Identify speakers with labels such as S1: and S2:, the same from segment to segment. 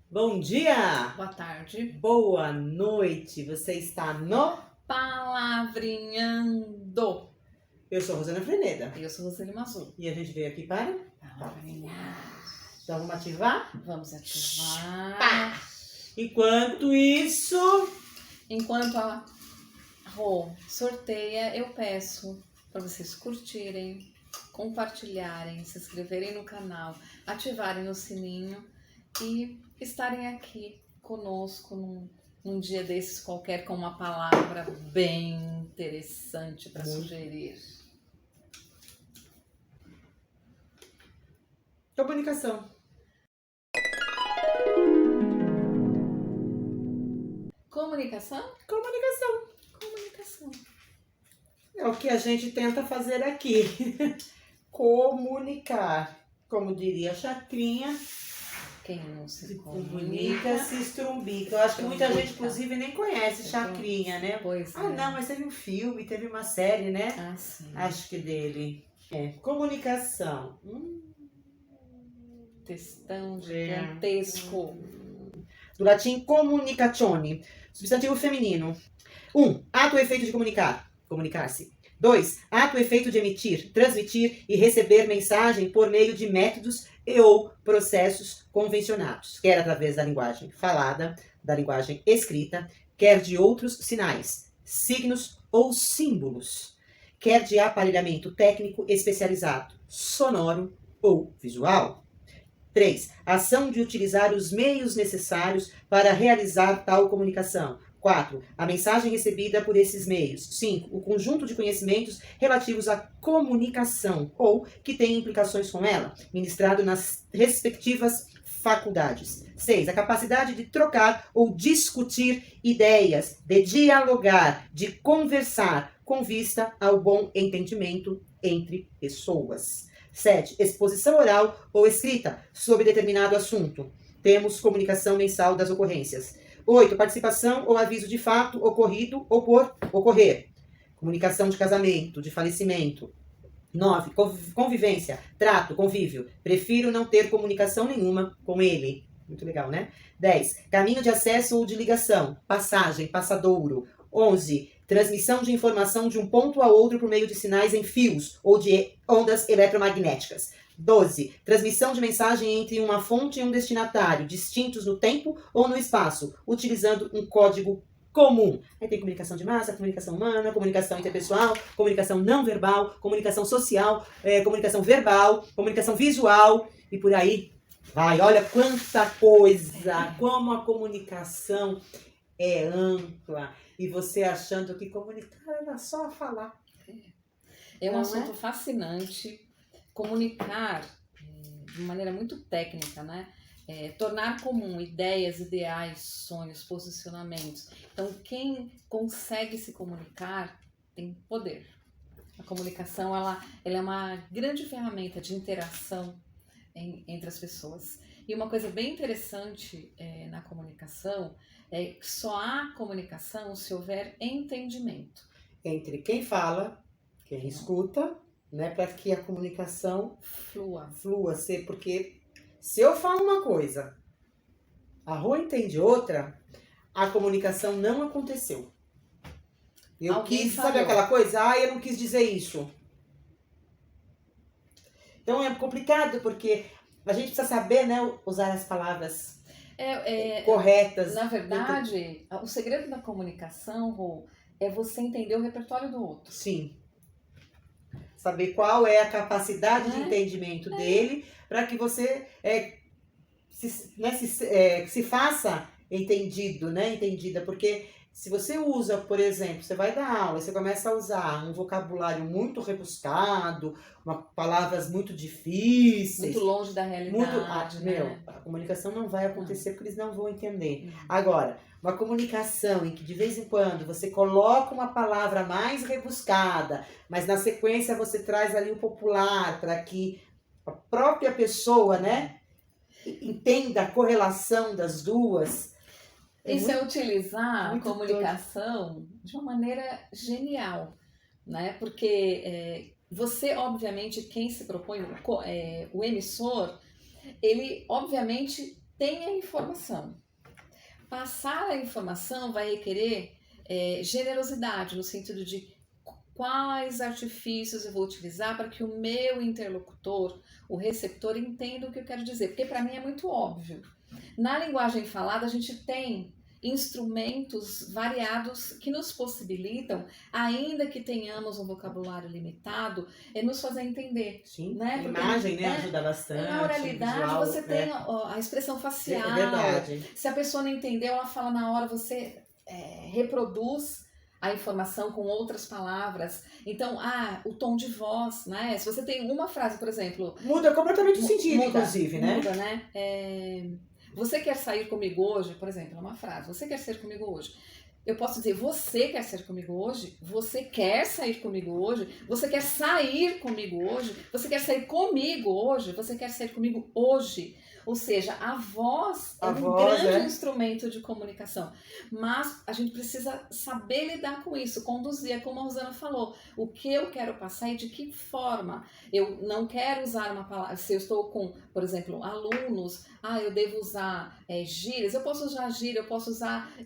S1: Bom dia!
S2: Boa tarde.
S1: Boa noite! Você está no...
S2: Palavrinhando.
S1: Eu sou Rosana Freneda.
S2: Eu sou Roseli Mazzu.
S1: E a gente veio aqui para...
S2: Palavrinhar.
S1: Então vamos ativar?
S2: Vamos ativar.
S1: Pá! Enquanto isso...
S2: Enquanto a Rô sorteia, eu peço para vocês curtirem, compartilharem, se inscreverem no canal, ativarem o sininho e estarem aqui conosco num dia desses qualquer com uma palavra bem interessante para sugerir.
S1: Comunicação.
S2: Comunicação?
S1: Comunicação.
S2: Comunicação.
S1: É o que a gente tenta fazer aqui. Comunicar. Como diria a Chacrinha,
S2: Quem não se
S1: comunica
S2: comunica
S1: se estrumbica. Eu acho que muita gente, inclusive, nem conhece Chacrinha, né?
S2: Pois
S1: Ah,
S2: é.
S1: não, mas teve um filme, teve uma série, né?
S2: Ah, sim.
S1: Acho que dele. Comunicação.
S2: Textão gigantesco.
S1: Do latim communicatione. Substantivo feminino. 1. Ato ou efeito de comunicar. Comunicar-se. 2. Ato ou efeito de emitir, transmitir e receber mensagem por meio de métodos e ou processos convencionados, quer através da linguagem falada, da linguagem escrita, quer de outros sinais, signos ou símbolos, quer de aparelhamento técnico especializado, sonoro ou visual. 3. Ação de utilizar os meios necessários para realizar tal comunicação. 4. A mensagem recebida por esses meios. 5. O conjunto de conhecimentos relativos à comunicação ou que têm implicações com ela, ministrado nas respectivas faculdades. 6. A capacidade de trocar ou discutir ideias, de dialogar, de conversar, com vista ao bom entendimento entre pessoas. 7. Exposição oral ou escrita sobre determinado assunto. Temos comunicação mensal das ocorrências. 8. Participação ou aviso de fato ocorrido ou por ocorrer. Comunicação de casamento, de falecimento. 9. Convivência, trato, convívio. Prefiro não ter comunicação nenhuma com ele. Muito legal, né? 10. Caminho de acesso ou de ligação. Passagem, passadouro. 11. Transmissão de informação de um ponto a outro por meio de sinais em fios ou de ondas eletromagnéticas. 12. Transmissão de mensagem entre uma fonte e um destinatário, distintos no tempo ou no espaço, utilizando um código comum. Aí tem comunicação de massa, comunicação humana, comunicação interpessoal, comunicação não verbal, comunicação social, comunicação verbal, comunicação visual e por aí vai. Olha quanta coisa, como a comunicação é ampla. E você achando que comunicar era só falar.
S2: É um
S1: Não
S2: assunto fascinante. Comunicar de maneira muito técnica, né? Tornar comum ideias, ideais, sonhos, posicionamentos. Então, quem consegue se comunicar tem poder. A comunicação ela é uma grande ferramenta de interação entre as pessoas. E uma coisa bem interessante na comunicação é que só há comunicação se houver entendimento.
S1: Entre quem fala, quem escuta, né, para que a comunicação
S2: Flua.
S1: Porque se eu falo uma coisa, a Rô entende outra, a comunicação não aconteceu. Eu quis, sabe aquela coisa? Eu não quis dizer isso. Então é complicado porque a gente precisa saber, né, usar as palavras corretas.
S2: Na verdade, o segredo da comunicação, Rô, é você entender o repertório do outro.
S1: Sim. Saber qual é a capacidade de entendimento dele para que você se faça entendido, né? Entendida. Porque se você usa, por exemplo, você vai dar aula, você começa a usar um vocabulário muito rebuscado, palavras muito difíceis.
S2: Muito longe da realidade. Né?
S1: A comunicação não vai acontecer porque eles não vão entender. Agora, uma comunicação em que de vez em quando você coloca uma palavra mais rebuscada, mas na sequência você traz ali o popular para que a própria pessoa, né, entenda a correlação das duas.
S2: Isso é utilizar a comunicação de uma maneira genial, né? Porque você, obviamente, quem se propõe, o emissor, ele, obviamente, tem a informação. Passar a informação vai requerer generosidade, no sentido de quais artifícios eu vou utilizar para que o meu interlocutor, o receptor, entenda o que eu quero dizer. Porque para mim é muito óbvio. Na linguagem falada, a gente tem instrumentos variados que nos possibilitam, ainda que tenhamos um vocabulário limitado, nos fazer entender.
S1: Sim,
S2: Né?
S1: a
S2: Porque,
S1: imagem, né, ajuda bastante.
S2: Na oralidade,
S1: visual,
S2: você tem a expressão facial.
S1: É verdade.
S2: Se a pessoa não entendeu, ela fala na hora, você reproduz a informação com outras palavras. Então, o tom de voz, né? Se você tem uma frase, por exemplo...
S1: Muda completamente o sentido,
S2: muda,
S1: inclusive, né?
S2: Muda, né? Você quer sair comigo hoje? Por exemplo, é uma frase. Você quer sair comigo hoje? Eu posso dizer, você quer sair comigo hoje? Você quer sair comigo hoje? Você quer sair comigo hoje? Você quer sair comigo hoje? Você quer sair comigo hoje? Ou seja, a voz é um grande instrumento de comunicação. Mas a gente precisa saber lidar com isso, conduzir, é como a Rosana falou. O que eu quero passar e de que forma. Eu não quero usar uma palavra... Se eu estou com, por exemplo, alunos, eu devo usar gírias. Eu posso usar gíria, eu posso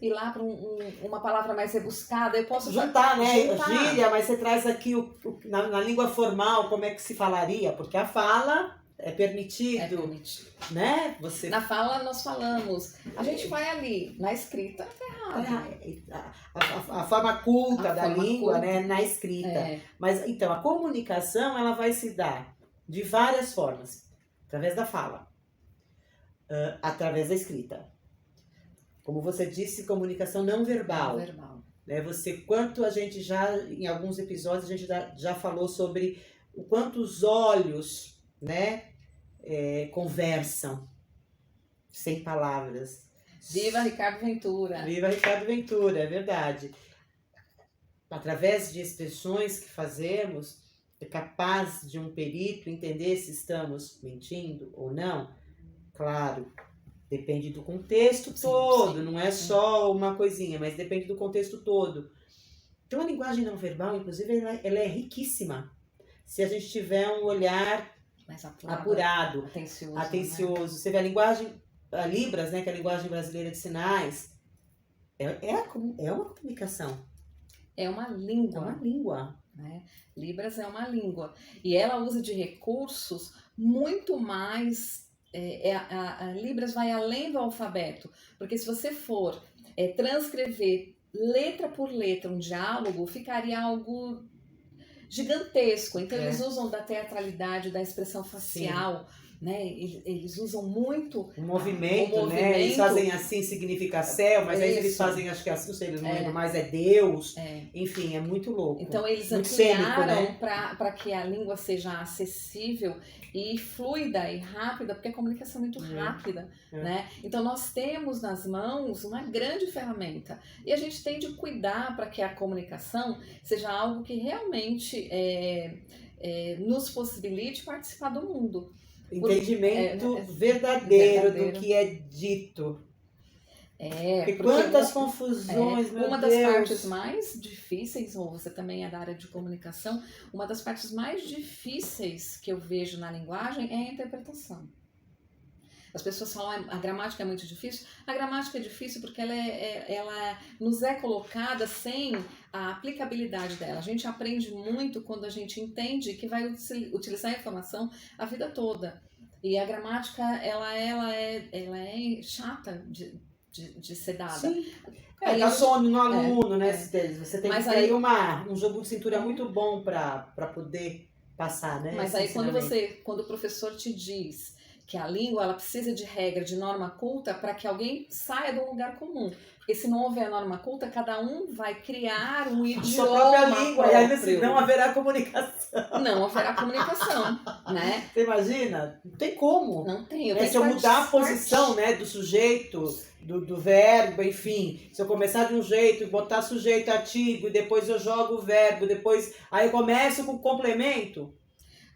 S2: ir lá para uma palavra mais rebuscada. Eu posso
S1: juntar, né? Gíria, mas você traz aqui na língua formal como é que se falaria, porque a fala... É permitido, né?
S2: Na fala nós falamos, a gente vai ali, na escrita tá errado.
S1: A forma culta da língua, culta, né? Na escrita. Mas então, a comunicação ela vai se dar de várias formas. Através da fala, através da escrita. Como você disse, comunicação não verbal.
S2: Não verbal.
S1: Né? Quanto a gente em alguns episódios, a gente já falou sobre o quanto os olhos, né? Conversam sem palavras.
S2: Viva Ricardo Ventura!
S1: Viva Ricardo Ventura, é verdade. Através de expressões que fazemos, é capaz de um perito entender se estamos mentindo ou não? Claro, depende do contexto todo, não é só uma coisinha, mas depende do contexto todo. Então a linguagem não verbal, inclusive, ela é riquíssima. Se a gente tiver um olhar mais apurado, atencioso. Né? Você vê a Libras, né, que é a linguagem brasileira de sinais, é uma comunicação.
S2: É uma língua.
S1: É uma língua.
S2: Né? Libras é uma língua. E ela usa de recursos muito mais... a Libras vai além do alfabeto. Porque se você for transcrever letra por letra um diálogo, ficaria algo... gigantesco, então eles usam da teatralidade, da expressão facial, né? Eles usam muito
S1: o movimento, né? Eles fazem assim, significa céu, mas aí eles fazem, acho que assim, não sei, eles não lembram mais, é Deus, enfim, é muito louco.
S2: Então eles ampliaram, né? para que a língua seja acessível e fluida e rápida, porque a comunicação é muito rápida, né? Então nós temos nas mãos uma grande ferramenta e a gente tem de cuidar para que a comunicação seja algo que realmente nos possibilite participar do mundo.
S1: Entendimento verdadeiro do que é dito. Porque quantas confusões, meu
S2: Uma
S1: Deus.
S2: das partes mais difíceis, ou você também é da área de comunicação, uma das partes mais difíceis que eu vejo na linguagem é a interpretação. As pessoas falam, a gramática é muito difícil. A gramática é difícil porque ela nos é colocada sem a aplicabilidade dela. A gente aprende muito quando a gente entende que vai utilizar a informação a vida toda. E a gramática, ela é chata de ser dada.
S1: Sim. Dá sono no aluno, né? Você tem que ter um jogo de cintura muito bom para poder passar, né?
S2: Mas aí quando o professor te diz que a língua ela precisa de regra, de norma culta, para que alguém saia de um lugar comum. Porque se não houver norma culta, cada um vai criar um idioma
S1: sua própria língua, e aí não haverá comunicação.
S2: Não haverá comunicação, né?
S1: Você imagina? Não tem como.
S2: Não tem.
S1: Se eu mudar a posição, né, do sujeito, do verbo, enfim, se eu começar de um jeito, botar sujeito, artigo, e depois eu jogo o verbo, aí eu começo com o complemento.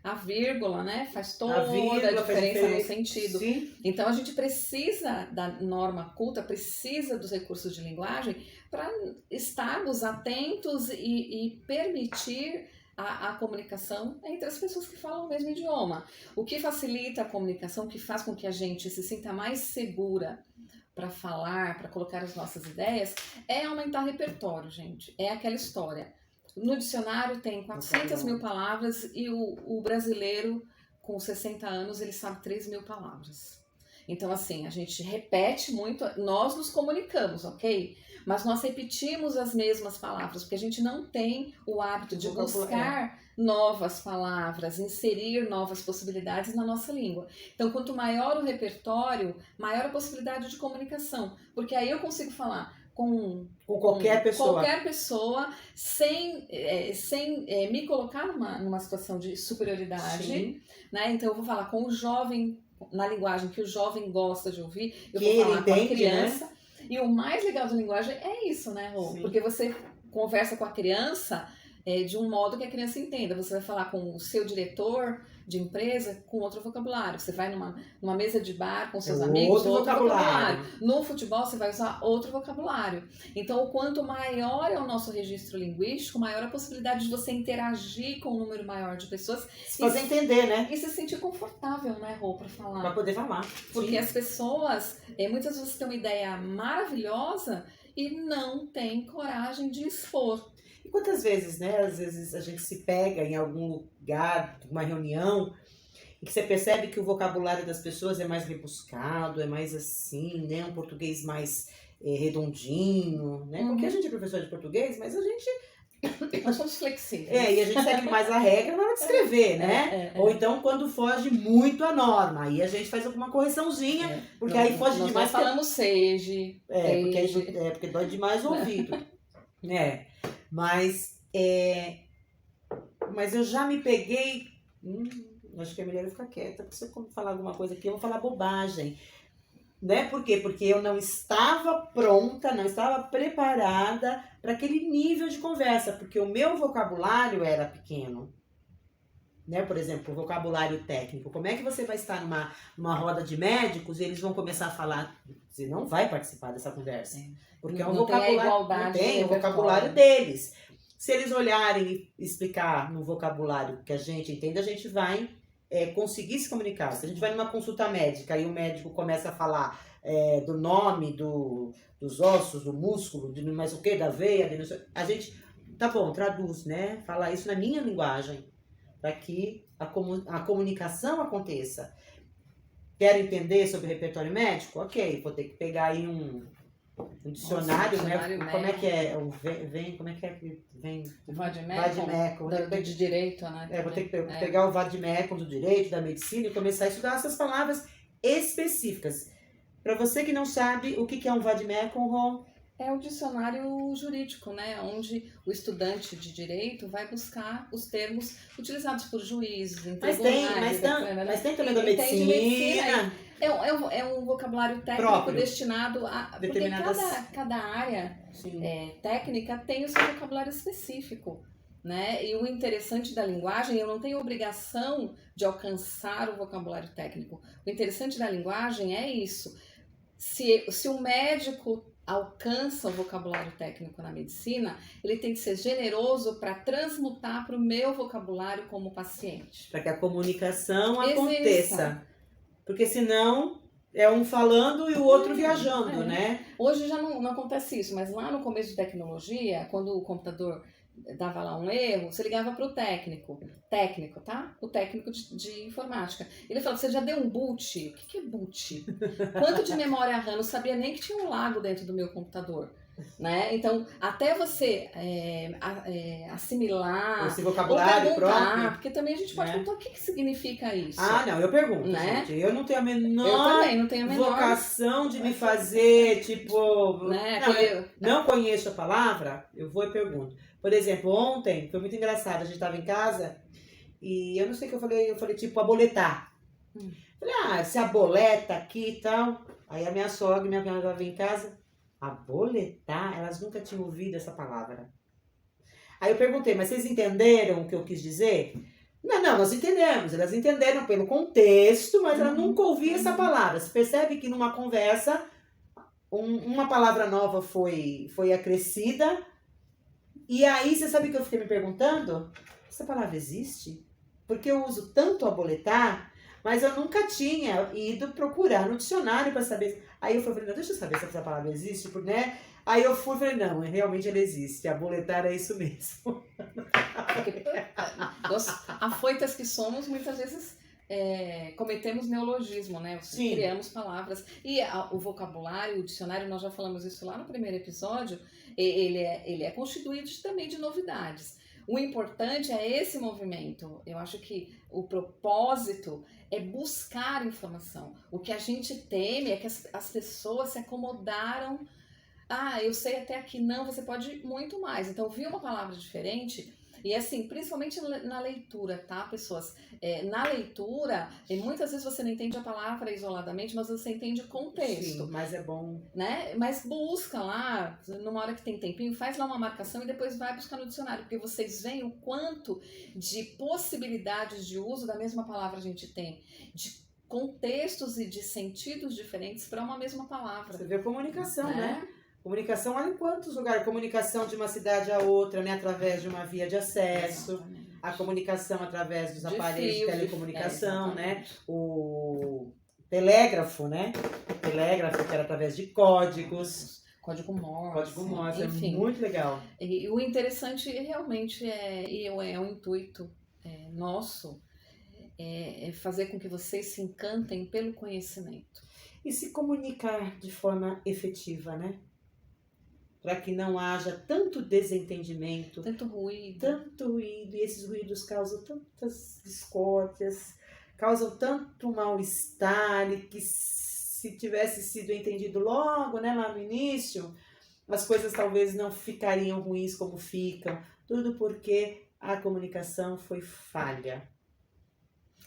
S2: A vírgula, né? Faz toda a diferença no sentido.
S1: Sim.
S2: Então, a gente precisa da norma culta, precisa dos recursos de linguagem para estarmos atentos e permitir a comunicação entre as pessoas que falam o mesmo idioma. O que facilita a comunicação, o que faz com que a gente se sinta mais segura para falar, para colocar as nossas ideias, é aumentar o repertório, gente. É aquela história. No dicionário tem 400 mil palavras e o brasileiro com 60 anos, ele sabe 3 mil palavras. Então, assim, a gente repete muito, nós nos comunicamos, ok? Mas nós repetimos as mesmas palavras, porque a gente não tem o hábito de buscar novas palavras, inserir novas possibilidades na nossa língua. Então, quanto maior o repertório, maior a possibilidade de comunicação. Porque aí eu consigo falar com
S1: qualquer
S2: pessoa sem me colocar numa situação de superioridade, né? Então eu vou falar com o jovem, na linguagem que o jovem gosta de ouvir, eu vou falar com a criança, né? E o mais legal da linguagem é isso, né, Rô? Porque você conversa com a criança de um modo que a criança entenda. Você vai falar com o seu diretor de empresa com outro vocabulário. Você vai numa mesa de bar com seus amigos, outro vocabulário. No futebol, você vai usar outro vocabulário. Então, o quanto maior é o nosso registro linguístico, maior a possibilidade de você interagir com um número maior de pessoas.
S1: Se fazer entender, né?
S2: E se sentir confortável, né, Rô, para falar.
S1: Para poder falar.
S2: Porque
S1: Sim.
S2: as pessoas, muitas vezes têm uma ideia maravilhosa e não têm coragem de expor.
S1: E quantas vezes, né? Às vezes a gente se pega em algum lugar, uma reunião, e que você percebe que o vocabulário das pessoas é mais rebuscado, é mais assim, né? Um português mais redondinho, né? Porque a gente é professor de português, mas a gente...
S2: Nós somos flexíveis.
S1: E a gente segue mais a regra na hora de escrever, né? Ou então quando foge muito a norma, aí a gente faz alguma correçãozinha, porque aí foge demais.
S2: Nós falamos seja.
S1: Porque dói demais o ouvido. Mas eu já me peguei... acho que é melhor eu ficar quieta, porque se eu falar alguma coisa aqui, eu vou falar bobagem. Né? Por quê? Porque eu não estava pronta, não estava preparada para aquele nível de conversa, porque o meu vocabulário era pequeno. Né? Por exemplo, o vocabulário técnico. Como é que você vai estar numa roda de médicos e eles vão começar a falar? Você não vai participar dessa conversa. Porque é um vocabulário, não tem o vocabulário deles. Se eles olharem e explicar no vocabulário que a gente entende, a gente vai conseguir se comunicar. Se a gente vai numa consulta médica e o médico começa a falar do nome, dos ossos, do músculo, de mais o que, da veia, a gente, tá bom, traduz, né? Fala isso na minha linguagem, para que a comunicação aconteça. Quero entender sobre o repertório médico? Ok, vou ter que pegar aí um dicionário, né? Como é que é? Como é que é que vem?
S2: Vademecum. De direito, né?
S1: Vou ter que pegar o vademecum do direito, da medicina e começar a estudar essas palavras específicas. Para você que não sabe o que é um vademecum, Rô?
S2: É o dicionário jurídico, né? Onde o estudante de direito vai buscar os termos utilizados por juízes, em tribunais.
S1: Mas tem também da medicina.
S2: É um vocabulário técnico próprio, destinado a... Determinadas... Porque cada área técnica tem o seu vocabulário específico, né? E o interessante da linguagem, eu não tenho obrigação de alcançar o vocabulário técnico. O interessante da linguagem é isso. Se o médico alcança o vocabulário técnico na medicina, ele tem que ser generoso para transmutar para o meu vocabulário como paciente.
S1: Para que a comunicação aconteça. Porque senão é um falando e o outro viajando, né?
S2: Hoje já não acontece isso, mas lá no começo de tecnologia, quando o computador dava lá um erro, você ligava para o técnico, tá? O técnico de informática. Ele falava, você já deu um boot? O que é boot? Quanto de memória RAM? Eu não sabia nem que tinha um lago dentro do meu computador. Né? Então, até você assimilar,
S1: esse vocabulário próprio,
S2: porque também a gente pode perguntar o que significa isso.
S1: Não, eu pergunto,
S2: né?
S1: Gente. Eu não tenho a menor,
S2: eu também não tenho a menor
S1: vocação de me fazer, tipo...
S2: Né?
S1: Não conheço a palavra, eu vou e pergunto. Por exemplo, ontem, foi muito engraçado, a gente estava em casa e eu não sei o que eu falei tipo, aboletar. Falei, se aboleta aqui e tal. Aí a minha sogra, minha cunhada veio em casa... Aboletar? Elas nunca tinham ouvido essa palavra. Aí eu perguntei, mas vocês entenderam o que eu quis dizer? Não, nós entendemos. Elas entenderam pelo contexto, mas ela nunca ouviu essa palavra. Você percebe que numa conversa, uma palavra nova foi acrescida. E aí, você sabe o que eu fiquei me perguntando? essa palavra existe? Porque eu uso tanto aboletar, mas eu nunca tinha ido procurar no dicionário para saber. Aí eu falei, não, deixa eu saber se essa palavra existe, né? Aí eu fui e falei, não, realmente ela existe. Aboletar é isso mesmo.
S2: Porque nós, afoitas que somos, muitas vezes cometemos neologismo, né?
S1: Sim.
S2: Criamos palavras. E o vocabulário, o dicionário, nós já falamos isso lá no primeiro episódio, ele é constituído também de novidades. O importante é esse movimento. Eu acho que o propósito é buscar informação. O que a gente teme é que as pessoas se acomodaram. Ah, eu sei até aqui. Não, você pode ir muito mais. Então, vi uma palavra diferente. E assim, principalmente na leitura, tá, pessoas? Na leitura, muitas vezes você não entende a palavra isoladamente, mas você entende o contexto.
S1: Sim, mas é bom.
S2: Né? Mas busca lá, numa hora que tem tempinho, faz lá uma marcação e depois vai buscar no dicionário, porque vocês veem o quanto de possibilidades de uso da mesma palavra a gente tem, de contextos e de sentidos diferentes para uma mesma palavra.
S1: Você vê a comunicação, né? Comunicação, olha em quantos lugares. Comunicação de uma cidade a outra, né? Através de uma via de acesso. Exatamente. A comunicação através dos aparelhos de telecomunicação, né? O telégrafo, né? O telégrafo que era através de códigos.
S2: Código Morse.
S1: Código Morse,
S2: enfim,
S1: é muito legal.
S2: E o interessante realmente é o intuito nosso, é fazer com que vocês se encantem pelo conhecimento.
S1: E se comunicar de forma efetiva, né? Para que não haja tanto desentendimento.
S2: Tanto ruído.
S1: E esses ruídos causam tantas discórdias, causam tanto mal-estar, e que se tivesse sido entendido logo, né, lá no início, as coisas talvez não ficariam ruins como ficam. Tudo porque a comunicação foi falha.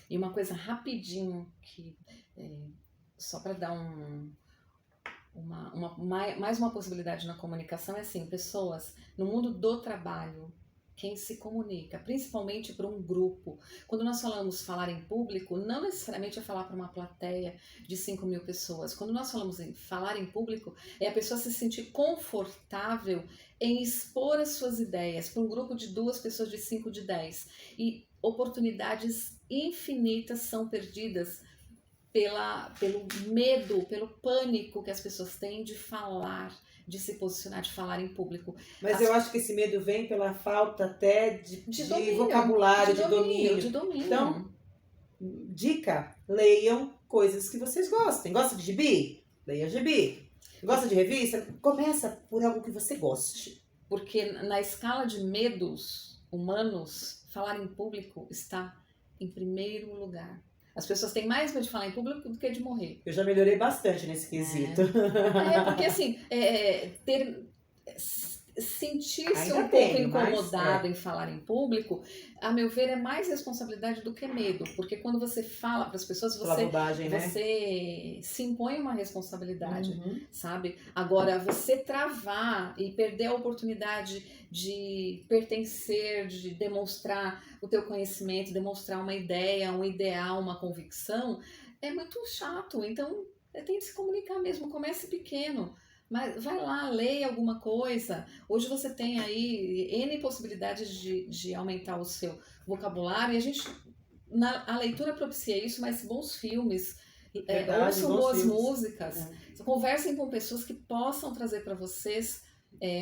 S2: E uma coisa rapidinho, que só para dar mais uma possibilidade na comunicação, é assim, pessoas no mundo do trabalho, quem se comunica, principalmente para um grupo. Quando nós falamos falar em público, não necessariamente é falar para uma plateia de 5.000 pessoas. Quando nós falamos em falar em público, é a pessoa se sentir confortável em expor as suas ideias para um grupo de 2 pessoas, de 5, de 10. E oportunidades infinitas são perdidas pelo medo, pelo pânico que as pessoas têm de falar, de se posicionar, de falar em público.
S1: Mas eu acho que esse medo vem pela falta até de domínio, vocabulário, de domínio. Então, dica, leiam coisas que vocês gostem. Gosta de gibi? Leia gibi. Gosta de revista? Começa por algo que você goste.
S2: Porque na escala de medos humanos, falar em público está em primeiro lugar. As pessoas têm mais medo de falar em público do que de morrer.
S1: Eu já melhorei bastante nesse quesito.
S2: Porque assim, sentir-se um pouco incomodado em falar em público, a meu ver, é mais responsabilidade do que medo. Porque quando você fala para as pessoas, você se impõe uma responsabilidade, sabe? Agora, você travar e perder a oportunidade de pertencer, de demonstrar o teu conhecimento, demonstrar uma ideia, um ideal, uma convicção, é muito chato. Então, tem que se comunicar mesmo, comece pequeno. Mas vai lá, leia alguma coisa. Hoje você tem aí N possibilidades de aumentar o seu vocabulário. E a leitura propicia isso, mas bons filmes, ouçam boas músicas. Conversem com pessoas que possam trazer para vocês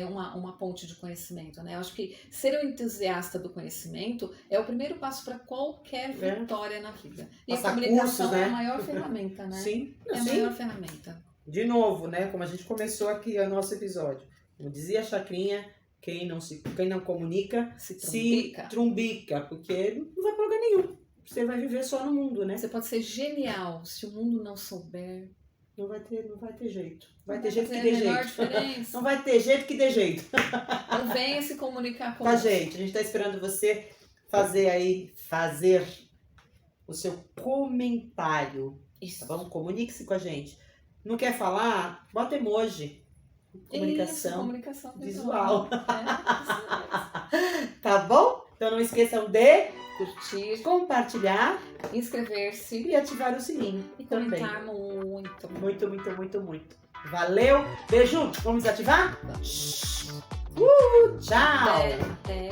S2: uma ponte de conhecimento, né? Eu acho que ser um entusiasta do conhecimento é o primeiro passo para qualquer vitória na vida. E a comunicação é a maior ferramenta, né?
S1: Sim.
S2: É a maior ferramenta.
S1: De novo, né? Como a gente começou aqui o nosso episódio. Como dizia a Chacrinha, quem não comunica se trumbica, porque não vai para lugar nenhum. Você vai viver só no mundo, né?
S2: Você pode ser genial, se o mundo não souber.
S1: Não vai ter jeito. Vai ter jeito que dê jeito. Não vai ter jeito que dê jeito.
S2: Então venha se comunicar com
S1: a gente. A gente está esperando você fazer o seu comentário.
S2: Isso.
S1: Tá bom? Comunique-se com a gente. Não quer falar? Bota emoji. Comunicação visual. Tá bom? Então não esqueçam de
S2: curtir,
S1: compartilhar,
S2: inscrever-se
S1: e ativar o sininho.
S2: E comentar muito.
S1: Muito. Valeu. Beijo. Vamos ativar?
S2: Vamos.
S1: Tchau.
S2: Até.